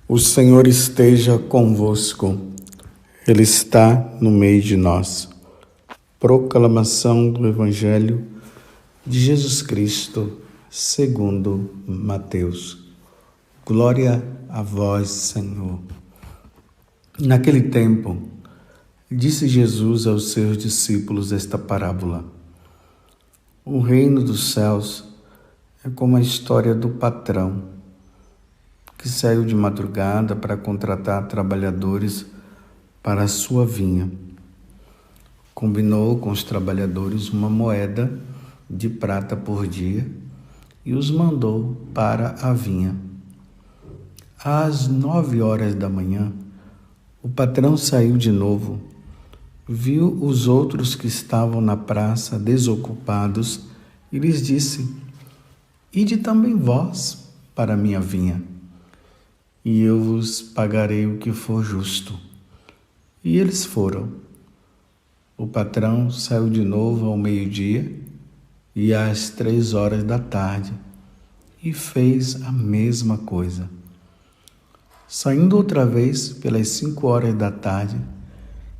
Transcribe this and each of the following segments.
O Senhor esteja convosco, Ele está no meio de nós. Proclamação do Evangelho de Jesus Cristo, segundo Mateus. Glória a vós, Senhor. Naquele tempo, disse Jesus aos seus discípulos esta parábola. O reino dos céus é como a história do patrão que saiu de madrugada para contratar trabalhadores para a sua vinha. Combinou com os trabalhadores uma moeda de prata por dia e os mandou para a vinha. Às 9 horas da manhã, o patrão saiu de novo, viu os outros que estavam na praça desocupados e lhes disse: Ide também vós para a minha vinha, e eu vos pagarei o que for justo. E eles foram. O patrão saiu de novo ao meio-dia e às 3 horas da tarde e fez a mesma coisa. Saindo outra vez pelas 5 horas da tarde,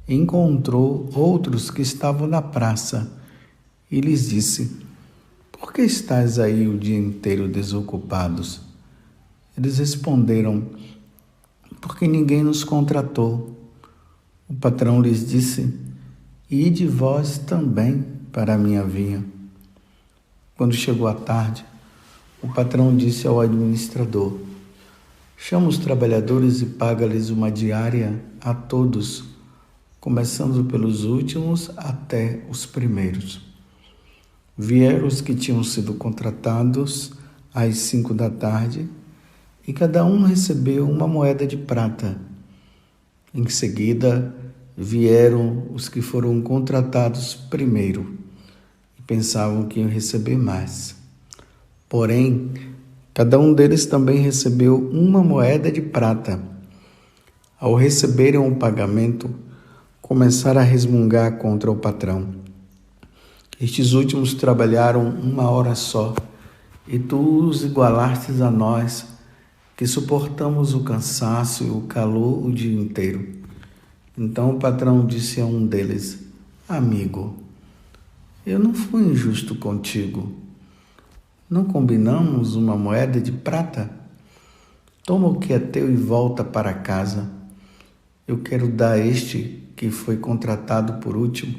encontrou outros que estavam na praça e lhes disse: Por que estáis aí o dia inteiro desocupados? Eles responderam: Porque ninguém nos contratou. O patrão lhes disse: Ide vós também para a minha vinha. Quando chegou a tarde, o patrão disse ao administrador: Chama os trabalhadores e paga-lhes uma diária a todos, começando pelos últimos até os primeiros. Vieram os que tinham sido contratados às 5 da tarde, e cada um recebeu uma moeda de prata. Em seguida, vieram os que foram contratados primeiro e pensavam que iam receber mais. Porém, cada um deles também recebeu uma moeda de prata. Ao receberem o pagamento, começaram a resmungar contra o patrão. Estes últimos trabalharam 1 hora só, e tu os igualastes a nós, que suportamos o cansaço e o calor o dia inteiro. Então o patrão disse a um deles: Amigo, eu não fui injusto contigo. Não combinamos uma moeda de prata? Toma o que é teu e volta para casa. Eu quero dar a este que foi contratado por último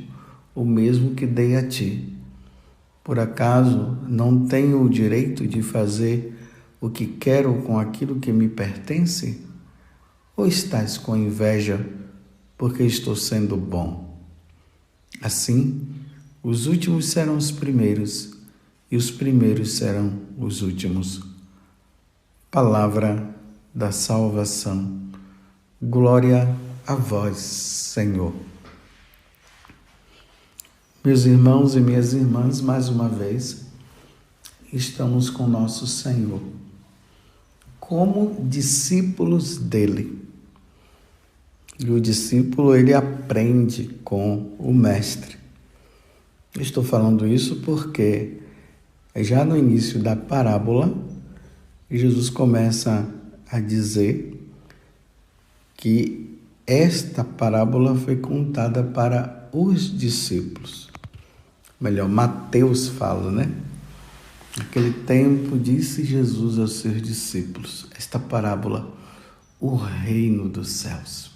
o mesmo que dei a ti. Por acaso não tenho o direito de fazer o que quero com aquilo que me pertence? Ou estás com inveja porque estou sendo bom? Assim, os últimos serão os primeiros e os primeiros serão os últimos. Palavra da salvação. Glória a vós, Senhor. Meus irmãos e minhas irmãs, mais uma vez, estamos com nosso Senhor, como discípulos dele. E o discípulo, ele aprende com o mestre. Estou falando isso porque já no início da parábola, Jesus começa a dizer que esta parábola foi contada para os discípulos. Melhor, Mateus fala, né? Naquele tempo, disse Jesus aos seus discípulos, esta parábola, o reino dos céus.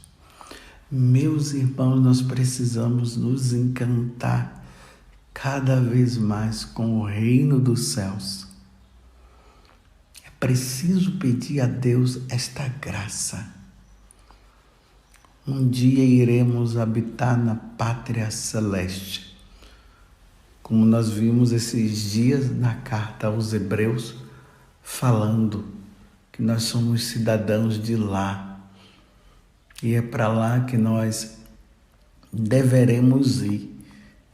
Meus irmãos, nós precisamos nos encantar cada vez mais com o reino dos céus. É preciso pedir a Deus esta graça. Um dia iremos habitar na pátria celeste. Como nós vimos esses dias na carta aos Hebreus, falando que nós somos cidadãos de lá. E é para lá que nós deveremos ir.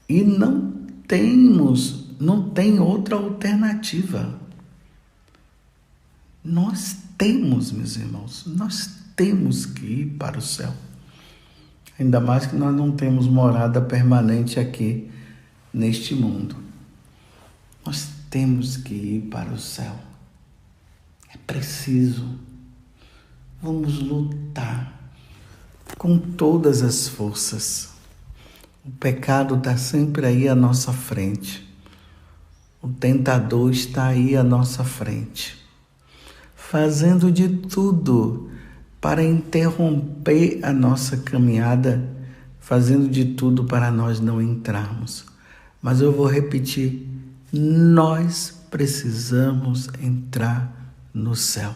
E não tem outra alternativa. Nós temos, meus irmãos, nós temos que ir para o céu. Ainda mais que nós não temos morada permanente aqui neste mundo. Nós temos que ir para o céu. É preciso. Vamos lutar com todas as forças. O pecado está sempre aí à nossa frente. O tentador está aí à nossa frente, fazendo de tudo para interromper a nossa caminhada, fazendo de tudo para nós não entrarmos. Mas eu vou repetir, nós precisamos entrar no céu,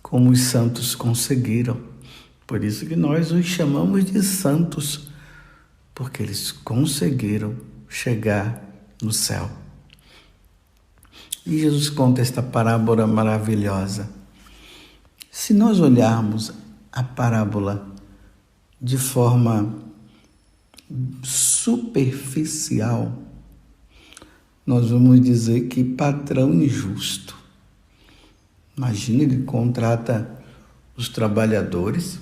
como os santos conseguiram. Por isso que nós os chamamos de santos, porque eles conseguiram chegar no céu. E Jesus conta esta parábola maravilhosa. Se nós olharmos a parábola de forma superficial, nós vamos dizer que patrão injusto. Imagina, ele contrata os trabalhadores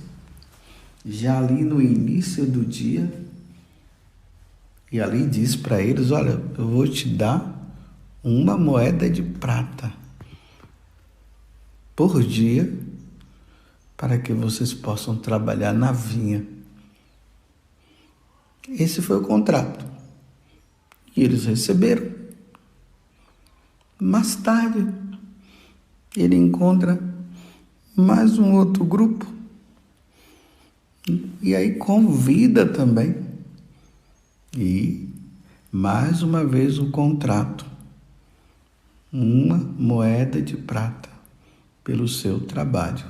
já ali no início do dia e ali diz para eles: olha, eu vou te dar uma moeda de prata por dia para que vocês possam trabalhar na vinha. Esse foi o contrato. E eles receberam. Mais tarde, ele encontra mais um outro grupo e aí convida também. E mais uma vez o contrato. Uma moeda de prata pelo seu trabalho.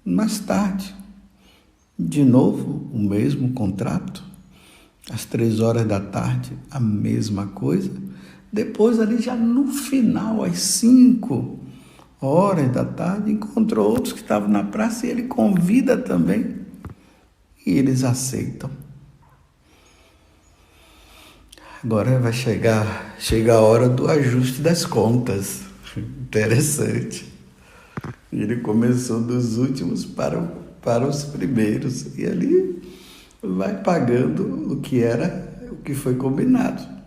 Mais tarde, de novo, o mesmo contrato. Às 3 horas da tarde, a mesma coisa. Depois, ali já no final, às 5 horas da tarde, encontrou outros que estavam na praça e ele convida também. E eles aceitam. Agora vai chegar a hora do ajuste das contas. Interessante. Ele começou dos últimos para os primeiros. E ali vai pagando o que foi combinado.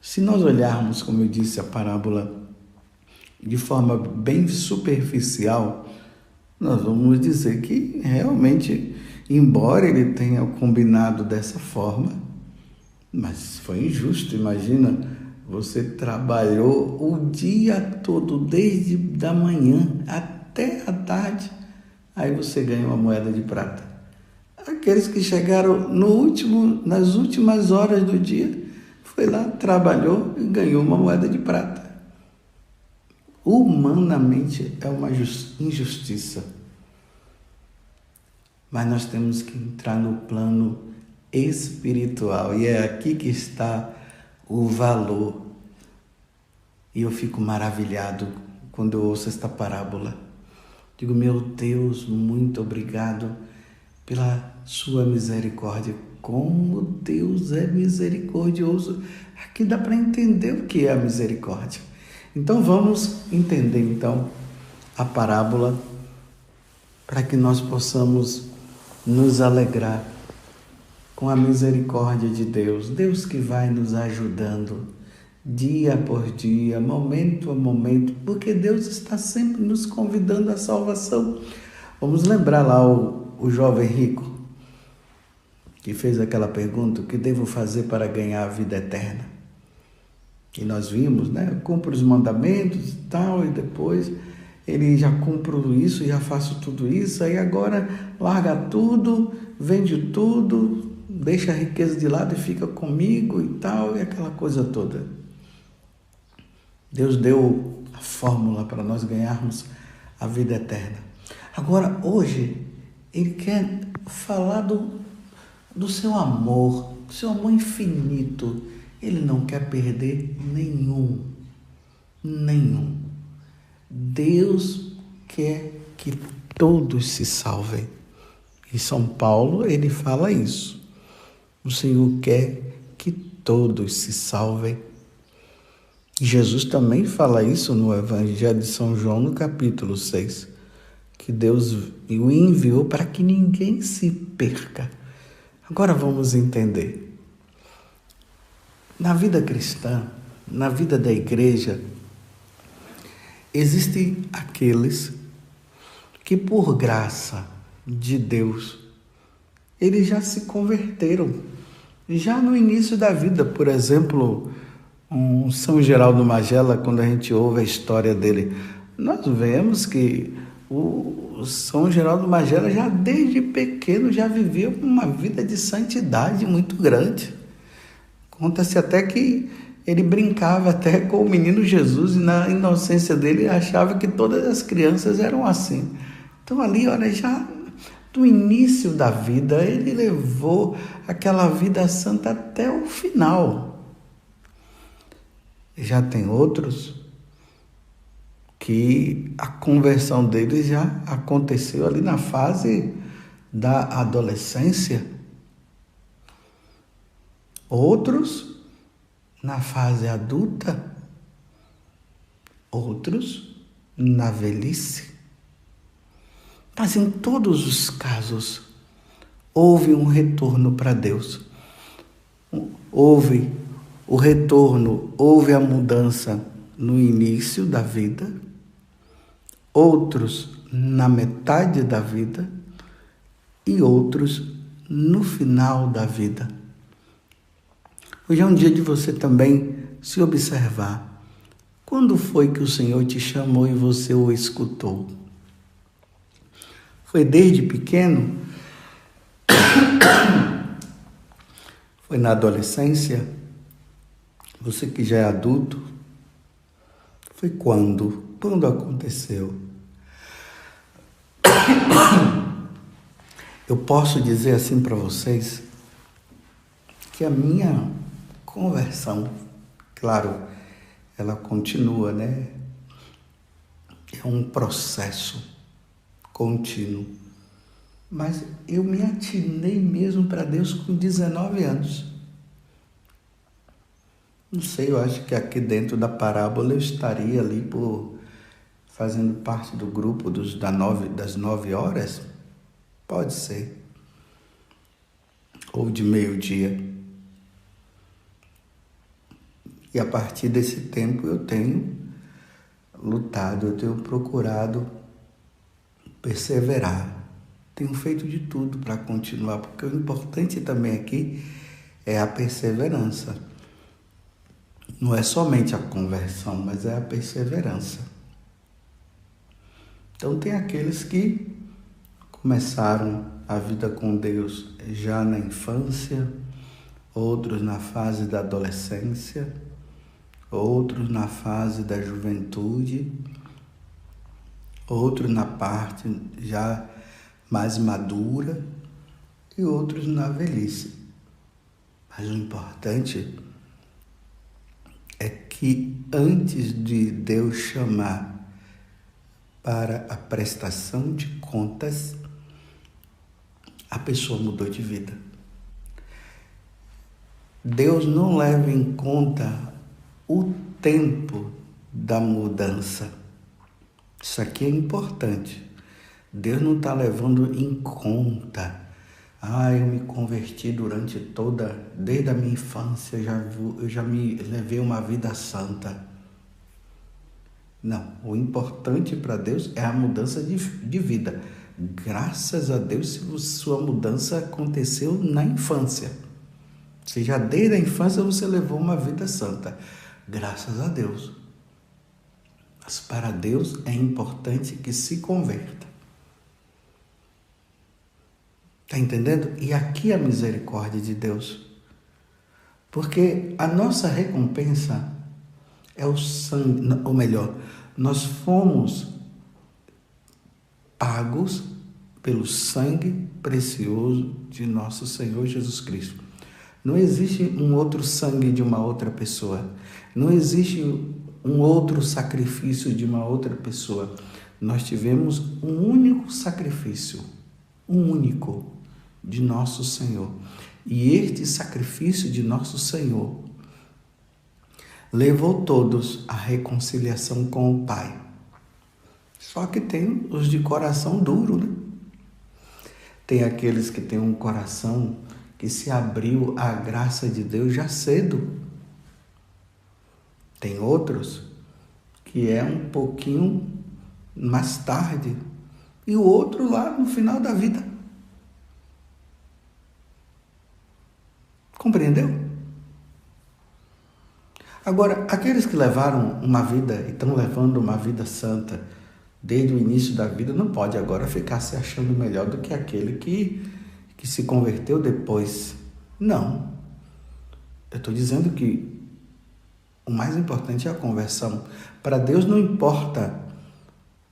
Se nós olharmos, como eu disse, a parábola de forma bem superficial, nós vamos dizer que realmente, embora ele tenha combinado dessa forma, mas foi injusto. Imagina, você trabalhou o dia todo, desde da manhã até a tarde, aí você ganha uma moeda de prata. Aqueles que chegaram nas últimas horas do dia, foi lá, trabalhou e ganhou uma moeda de prata. Humanamente é uma injustiça. Mas nós temos que entrar no plano espiritual, e é aqui que está o valor. E eu fico maravilhado quando eu ouço esta parábola. Digo: meu Deus, muito obrigado pela sua misericórdia. Como Deus é misericordioso. Aqui dá para entender o que é a misericórdia. Então vamos entender a parábola para que nós possamos nos alegrar com a misericórdia de Deus. Deus que vai nos ajudando dia por dia, momento a momento, porque Deus está sempre nos convidando à salvação. Vamos lembrar lá o jovem rico que fez aquela pergunta: o que devo fazer para ganhar a vida eterna? E nós vimos, eu cumpro os mandamentos e tal, e depois ele já cumpro isso, já faço tudo isso, aí agora larga tudo, vende tudo, deixa a riqueza de lado e fica comigo e tal, e aquela coisa toda. Deus deu a fórmula para nós ganharmos a vida eterna. Agora, hoje, Ele quer falar do seu amor infinito. Ele não quer perder nenhum. Deus quer que todos se salvem. Em São Paulo, ele fala isso. O Senhor quer que todos se salvem. Jesus também fala isso no Evangelho de São João, no capítulo 6, que Deus o enviou para que ninguém se perca. Agora vamos entender. Na vida cristã, na vida da igreja, existem aqueles que por graça de Deus, eles já se converteram, já no início da vida. Por exemplo, um São Geraldo Magela, quando a gente ouve a história dele, nós vemos que o São Geraldo Magela já desde pequeno já vivia uma vida de santidade muito grande. Conta-se até que ele brincava até com o menino Jesus e na inocência dele achava que todas as crianças eram assim. Então ali, olha, já do início da vida, ele levou aquela vida santa até o final. Já tem outros que a conversão deles já aconteceu ali na fase da adolescência. Outros na fase adulta. Outros na velhice. Mas em todos os casos, houve um retorno para Deus. Houve o retorno, houve a mudança no início da vida, outros na metade da vida e outros no final da vida. Hoje é um dia de você também se observar. Quando foi que o Senhor te chamou e você o escutou? Foi desde pequeno? Foi na adolescência? Você que já é adulto? Foi quando? Quando aconteceu? Eu posso dizer assim para vocês que a minha conversão, claro, ela continua, né? É um processo contínuo. Mas eu me atinei mesmo para Deus com 19 anos. Não sei, eu acho que aqui dentro da parábola eu estaria ali fazendo parte do grupo das 9 horas. Pode ser. Ou de meio-dia. E a partir desse tempo eu tenho lutado, eu tenho procurado perseverar. Tenho feito de tudo para continuar, porque o importante também aqui é a perseverança. Não é somente a conversão, mas é a perseverança. Então tem aqueles que começaram a vida com Deus já na infância, outros na fase da adolescência, outros na fase da juventude, outros na parte já mais madura e outros na velhice. Mas o importante é que antes de Deus chamar para a prestação de contas, a pessoa mudou de vida. Deus não leva em conta o tempo da mudança. Isso aqui é importante. Deus não está levando em conta. Eu me converti desde a minha infância, eu já me levei uma vida santa. Não, o importante para Deus é a mudança de vida. Graças a Deus, se sua mudança aconteceu na infância. Se já desde a infância você levou uma vida santa. Graças a Deus. Mas para Deus é importante que se converta. Está entendendo? E aqui a misericórdia de Deus. Porque a nossa recompensa é o sangue, ou melhor, nós fomos pagos pelo sangue precioso de nosso Senhor Jesus Cristo. Não existe um outro sangue de uma outra pessoa. Não existe um outro sacrifício de uma outra pessoa. Nós tivemos um único sacrifício, um único, de nosso Senhor. E este sacrifício de nosso Senhor levou todos à reconciliação com o Pai. Só que tem os de coração duro, né? Tem aqueles que têm um coração que se abriu à graça de Deus já cedo. Tem outros que é um pouquinho mais tarde. e o outro lá no final da vida. Compreendeu? Agora, aqueles que levaram uma vida e estão levando uma vida santa desde o início da vida, não pode agora ficar se achando melhor do que aquele que se converteu depois. Não. Eu estou dizendo que o mais importante é a conversão. Para Deus não importa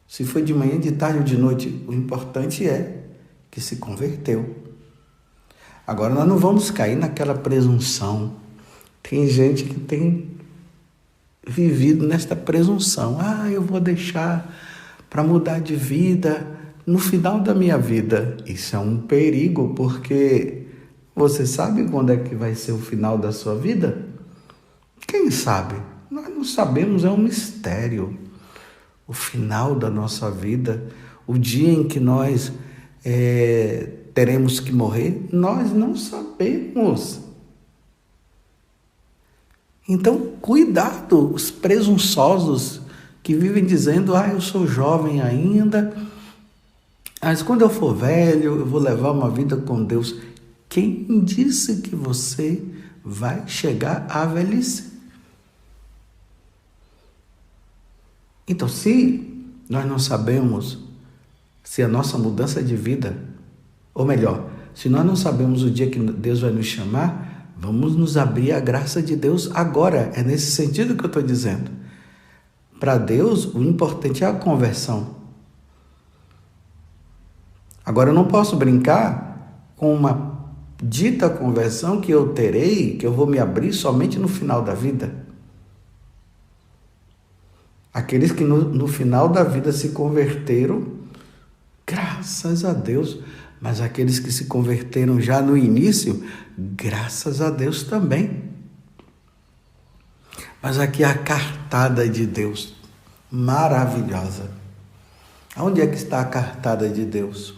se foi de manhã, de tarde ou de noite. O importante é que se converteu. Agora, nós não vamos cair naquela presunção. Tem gente que tem vivido nesta presunção. Eu vou deixar para mudar de vida no final da minha vida. Isso é um perigo, porque você sabe quando é que vai ser o final da sua vida? Quem sabe? Nós não sabemos, é um mistério. O final da nossa vida, o dia em que nós teremos que morrer, nós não sabemos. Então, cuidado, os presunçosos que vivem dizendo, eu sou jovem ainda, mas quando eu for velho, eu vou levar uma vida com Deus. Quem disse que você vai chegar à velhice? Então, se nós não sabemos se a nossa mudança de vida, ou melhor, se nós não sabemos o dia que Deus vai nos chamar, vamos nos abrir à graça de Deus agora. É nesse sentido que eu estou dizendo. Para Deus, o importante é a conversão. Agora, eu não posso brincar com uma dita conversão que eu terei, que eu vou me abrir somente no final da vida. Aqueles que no final da vida se converteram, graças a Deus. Mas aqueles que se converteram já no início, graças a Deus também. Mas aqui a cartada de Deus, maravilhosa. Onde é que está a cartada de Deus?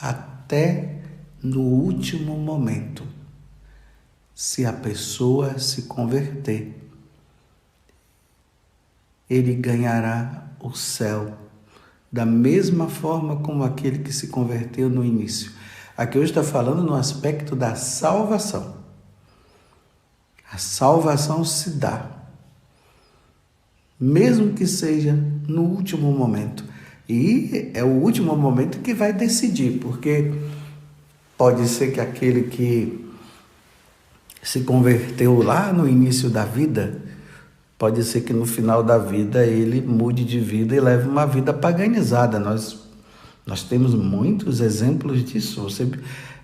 Até no último momento, se a pessoa se converter, ele ganhará o céu, da mesma forma como aquele que se converteu no início. Aqui hoje está falando no aspecto da salvação. A salvação se dá, mesmo que seja no último momento. E é o último momento que vai decidir, porque pode ser que aquele que se converteu lá no início da vida, pode ser que no final da vida ele mude de vida e leve uma vida paganizada. Nós temos muitos exemplos disso.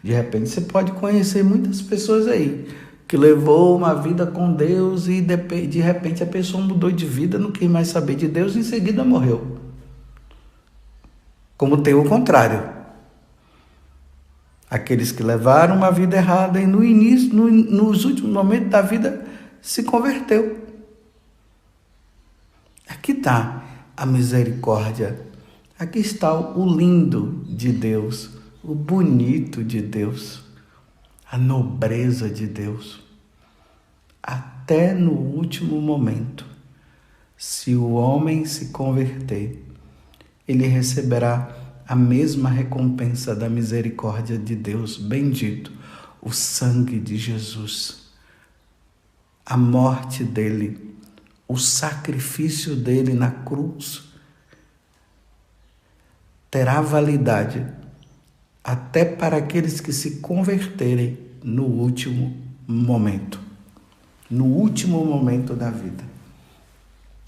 De repente você pode conhecer muitas pessoas aí que levou uma vida com Deus e de repente a pessoa mudou de vida, não quis mais saber de Deus e em seguida morreu. Como tem o contrário. Aqueles que levaram uma vida errada e no início, nos últimos momentos da vida, se converteu. Aqui está a misericórdia. Aqui está o lindo de Deus, o bonito de Deus, a nobreza de Deus. Até no último momento, se o homem se converter, ele receberá a mesma recompensa da misericórdia de Deus. Bendito o sangue de Jesus, a morte dele, o sacrifício dele na cruz, terá validade até para aqueles que se converterem no último momento da vida.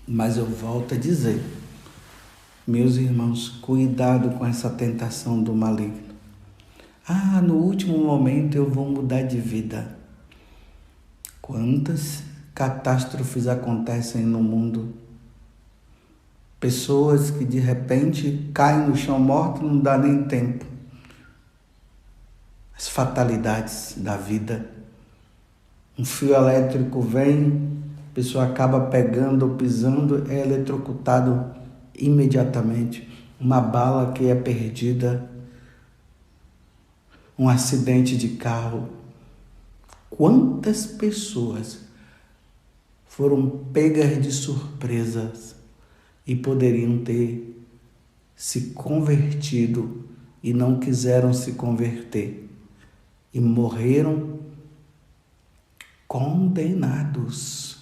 Mas eu volto a dizer, meus irmãos, cuidado com essa tentação do maligno. No último momento eu vou mudar de vida. Quantas catástrofes acontecem no mundo? Pessoas que de repente caem no chão morto, não dá nem tempo. As fatalidades da vida. Um fio elétrico vem, a pessoa acaba pegando ou pisando, é eletrocutado imediatamente. Uma bala que é perdida, um acidente de carro. Quantas pessoas foram pegas de surpresas e poderiam ter se convertido e não quiseram se converter e morreram condenados.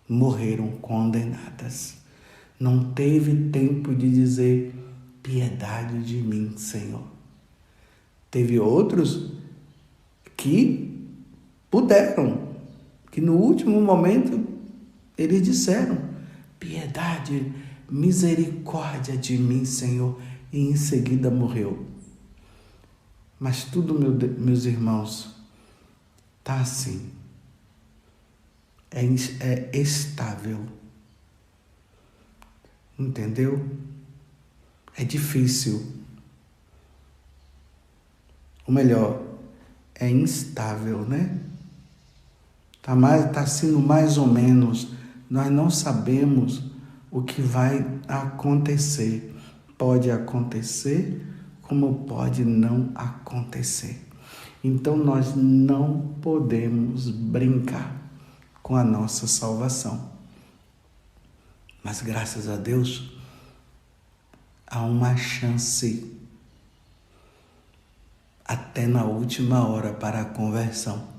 Morreram condenadas. Não teve tempo de dizer: piedade de mim, Senhor. Teve outros que puderam, que no último momento eles disseram: piedade, misericórdia de mim, Senhor, e em seguida morreu. Mas tudo, meus irmãos, está assim. É estável. Entendeu? É difícil. Ou melhor, é instável, né? Tá sendo mais ou menos. Nós não sabemos o que vai acontecer. Pode acontecer, como pode não acontecer. Então nós não podemos brincar com a nossa salvação. Mas graças a Deus, há uma chance até na última hora para a conversão.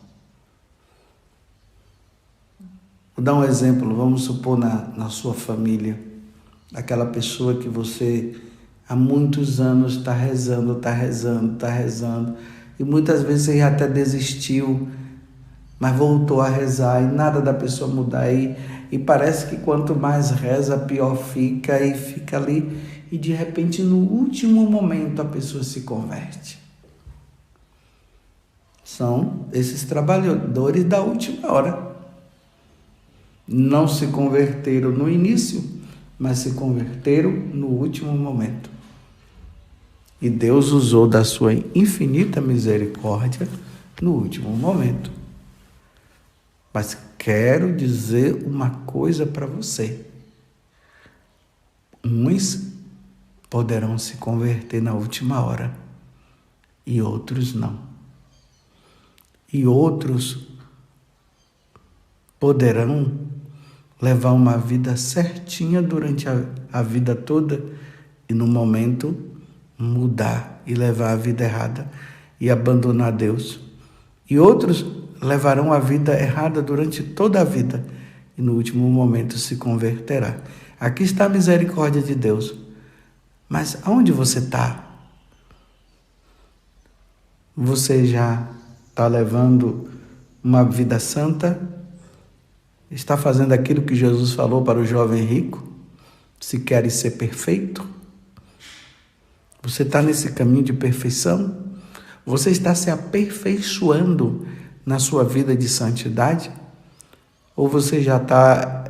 Vou dar um exemplo, vamos supor na sua família, aquela pessoa que você há muitos anos está rezando, e muitas vezes você até desistiu, mas voltou a rezar e nada da pessoa mudar, e parece que quanto mais reza, pior fica, e fica ali, e de repente no último momento a pessoa se converte. São esses trabalhadores da última hora. Não se converteram no início, mas se converteram no último momento. E Deus usou da sua infinita misericórdia no último momento. Mas quero dizer uma coisa para você. Uns poderão se converter na última hora e outros não. E outros poderão levar uma vida certinha durante a vida toda e no momento mudar e levar a vida errada e abandonar Deus. E outros levarão a vida errada durante toda a vida e no último momento se converterá. Aqui está a misericórdia de Deus. Mas aonde você está? Você já está levando uma vida santa? Está fazendo aquilo que Jesus falou para o jovem rico? Se queres ser perfeito? Você está nesse caminho de perfeição? Você está se aperfeiçoando na sua vida de santidade? Ou você já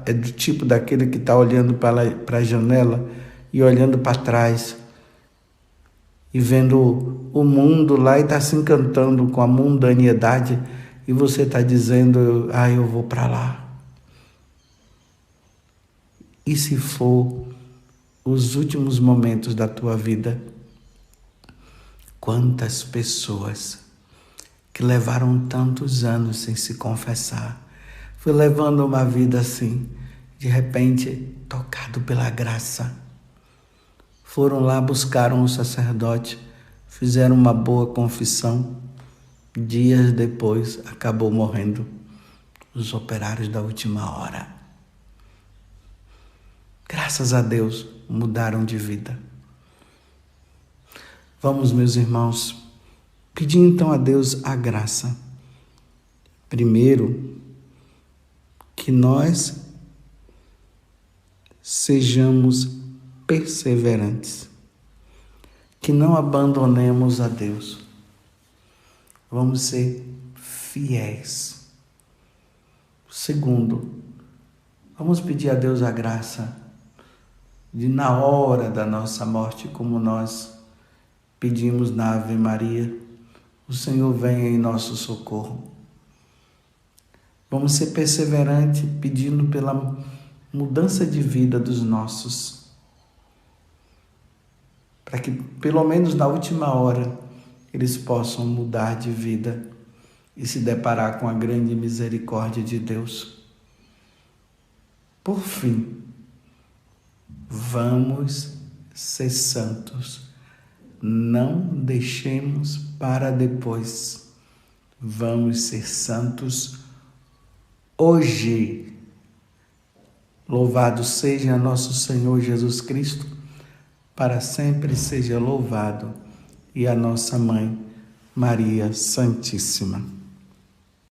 é do tipo daquele que está olhando para a janela e olhando para trás e vendo o mundo lá e está se encantando com a mundanidade e você está dizendo: eu vou para lá. E se for os últimos momentos da tua vida? Quantas pessoas que levaram tantos anos sem se confessar, foi levando uma vida assim, de repente, tocado pela graça. Foram lá, buscaram o sacerdote, fizeram uma boa confissão. Dias depois, acabou morrendo. Os operários da última hora. Graças a Deus, mudaram de vida. Vamos, meus irmãos, pedir então a Deus a graça. Primeiro, que nós sejamos perseverantes, que não abandonemos a Deus. Vamos ser fiéis. Segundo, vamos pedir a Deus a graça de, na hora da nossa morte, como nós pedimos na Ave Maria, o Senhor venha em nosso socorro. Vamos ser perseverantes pedindo pela mudança de vida dos nossos, para que pelo menos na última hora eles possam mudar de vida e se deparar com a grande misericórdia de Deus. Por fim, vamos ser santos. Não deixemos para depois. Vamos ser santos hoje. Louvado seja nosso Senhor Jesus Cristo, para sempre seja louvado, e a nossa Mãe, Maria Santíssima.